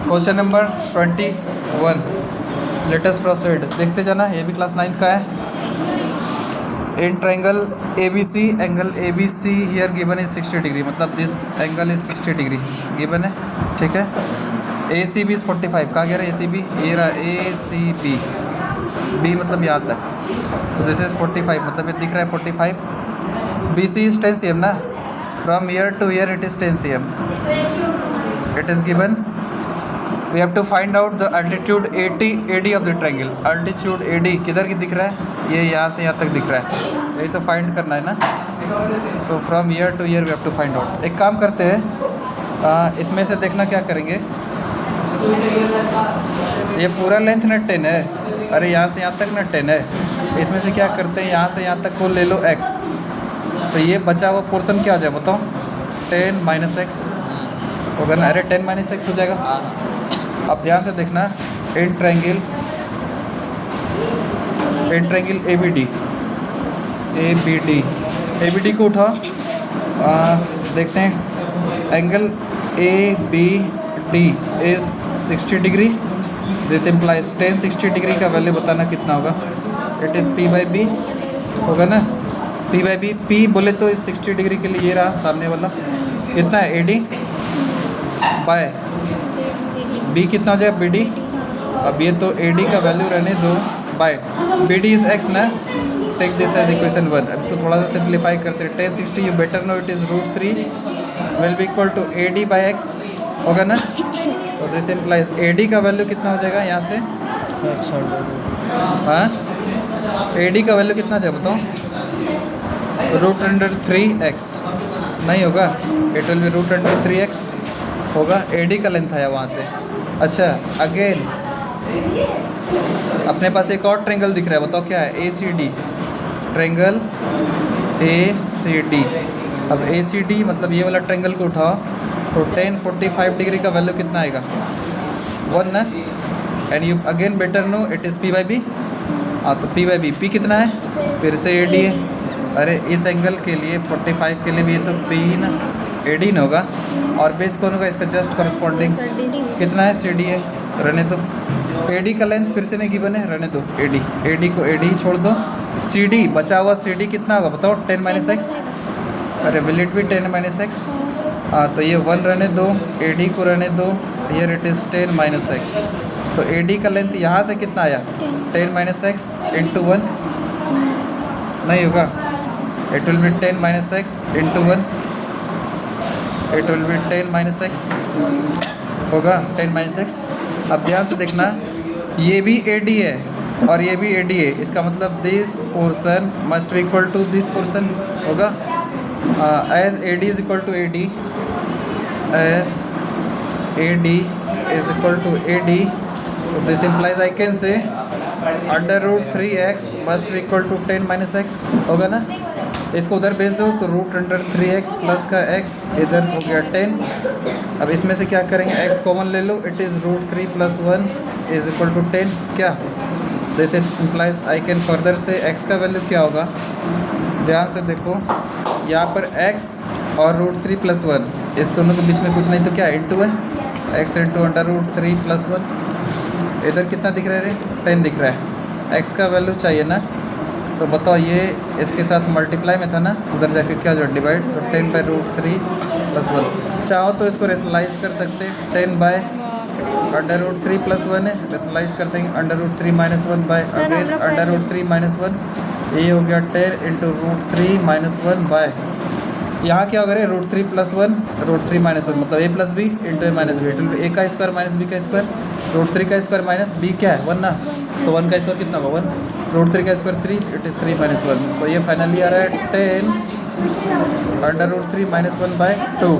Question number 21, latest proceed. देखते जाना, ये भी क्लास 9 का है। In triangle ABC, angle ABC here given is 60 degree, मतलब this angle is 60 degree given है, ठीक है। ACB इज 45, कहाँ गया रहा ACB, ये रहा ACB, B मतलब यहाँ तक, तो दिस इज 45, मतलब ये दिख रहा है 45। BC इज 10 cm ना, from here to here it is 10 cm, it is given. We have to find out the altitude AD of the triangle. Altitude AD किधर की दिख रहा है, ये यहाँ से यहाँ तक दिख रहा है, यही तो फाइंड करना है ना। So from here to here we have to find out. एक काम करते हैं, इसमें से देखना क्या करेंगे, ये पूरा लेंथ ना 10 है, अरे यहाँ से यहाँ तक ना 10 है, इसमें से क्या करते हैं, यहाँ से यहाँ तक को ले लो x, तो ये बचा हुआ पोर्शन क्या हो जाए बताओ, 10 - x होगा ना, अरे 10 - x हो जाएगा। अब ध्यान से देखना, इन ट्रायंगल ABD को उठाओ, देखते हैं angle ABD is 60 degree, this implies 10 60 degree का वैल्यू बताना कितना होगा, इट इज़ P/B होगा ना, P/B। P बोले तो इस 60 डिग्री के लिए ये रहा सामने वाला, कितना है AD बाय B कितना हो जाएगा BD। अब ये तो AD का वैल्यू रहने दो, बाय BD इज x ना, टेक दिस एज इक्वेशन 1। अब इसको थोड़ा सा सिंप्लीफाई करते हैं, 10 60 you better know it is √3 will be equal to AD by x होगा ना, तो दिस इम्प्लाइज AD का वैल्यू कितना हो जाएगा यहाँ से, हाँ AD का वैल्यू कितना जाए बताओ, √3x नहीं होगा, इट विल बी √3x होगा, AD का लेंथ आया वहाँ से। अच्छा अगेन अपने पास एक और ट्रायंगल दिख रहा है, बताओ क्या है, ACD, ट्रायंगल ACD। अब ACD मतलब ये वाला ट्रायंगल को उठाओ, तो 10 45 डिग्री का वैल्यू कितना आएगा 1 ना, and you again better know it is P/B। हाँ तो P/B, P कितना है, फिर से AD है, अरे इस एंगल के लिए 45 के लिए भी ये तो P ना, AD न होगा, और बेस कौन होगा इसका जस्ट करस्पॉन्डिंग कितना है, CD है, रहने दो। AD का लेंथ फिर से नहीं गिवन है, रहने दो, AD को AD ही छोड़ दो। CD बचा हुआ CD कितना होगा बताओ, 10 - x, अरे विल इट भी 10 - x, हाँ तो ये 1 रहने दो, AD को रहने दो, हियर इट इज़ 10 - x, तो AD का लेंथ यहाँ से कितना आया 10 - x इंटू 1 नहीं होगा, it will be 10 - x into 1, it will be 10 - x होगा, 10 - x। अब ध्यान से देखना, ये भी AD है और ये भी AD है, इसका मतलब this portion must be equal to this portion होगा, as AD is equal to AD, as AD is equal to AD, तो this implies I can say √3x must be equal to 10 - x होगा ना, इसको उधर भेज दो तो √3x plus का x इधर हो गया 10। अब इसमें से क्या करेंगे, x कॉमन ले लो, it is √3 + 1 is equal to 10, क्या this implies I can further say x का वैल्यू क्या होगा, ध्यान से देखो यहाँ पर x और √3 + 1, इस दोनों के बीच में कुछ नहीं तो क्या इंटू है, x इंटू √3 + 1, इधर कितना दिख रहा है, 10 दिख रहा है, x का वैल्यू चाहिए ना, तो बताओ ये इसके साथ मल्टीप्लाई में था ना, उधर जाके क्या जो डिवाइड, तो 10/√3 + 1, चाहो तो इसको रेशनलाइज कर सकते हैं, 10/√3 + 1 है, रेशनलाइज कर देंगे √3 - 1 बाय अगेन √3 - 1, ये हो गया 10 इंटू √3 - 1 बाय, यहाँ क्या हो गया √3 + 1 √3 - 1 मतलब a + b into a - b, a का स्क्वायर माइनस b का स्क्वायर, √3 का स्क्वायर माइनस b क्या है 1 ना, तो 1 का स्क्वायर कितना होगा 1, √3 का स्क्वायर 3, इट इज़ 3 - 1, तो ये फाइनली आ रहा है 10 √3 - 1 बाय 2,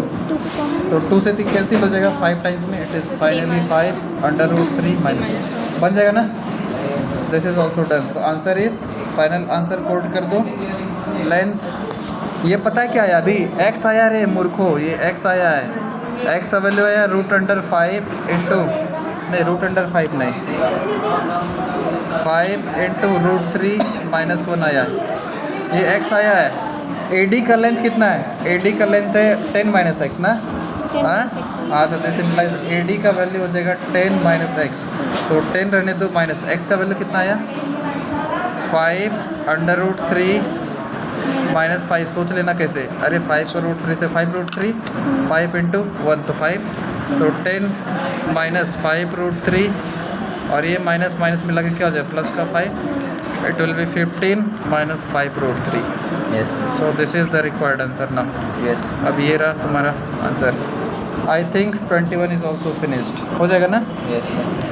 तो 2 से 3 कैंसिल हो जाएगा, 5 टाइम्स में इट इज़ फाइनली 5 √3 - 1 बन जाएगा ना, दिस इज ऑल्सो डन। तो answer is, final answer code कर दो, लेंथ ये पता है क्या आया, अभी x आया रे मूर्खो, ये x आया है, x का वैल्यू आया √5 इंटू नहीं √5 नहीं 5 इंटू √3 - 1 आया, ये x आया है। AD का लेंथ कितना है, AD का लेंथ है 10 - x ना, हाँ हाँ तो दिस इम्प्लाइज ए डी का वैल्यू हो जाएगा 10 माइनस एक्स, तो 10 रहने दो, माइनस एक्स का वैल्यू कितना आया 5√3 माइनस 5, सोच लेना कैसे, अरे 5/√3 से 5√3, 5 × 1 तो 5, तो 10 माइनस 5√3 और ये माइनस माइनस मिला के क्या हो जाए प्लस का 5, it will be 15 minus 5√3। Yes so this is the required answer ना। यस अब ये रहा तुम्हारा answer. I think 21 is also finished, हो जाएगा ना। Yes sir.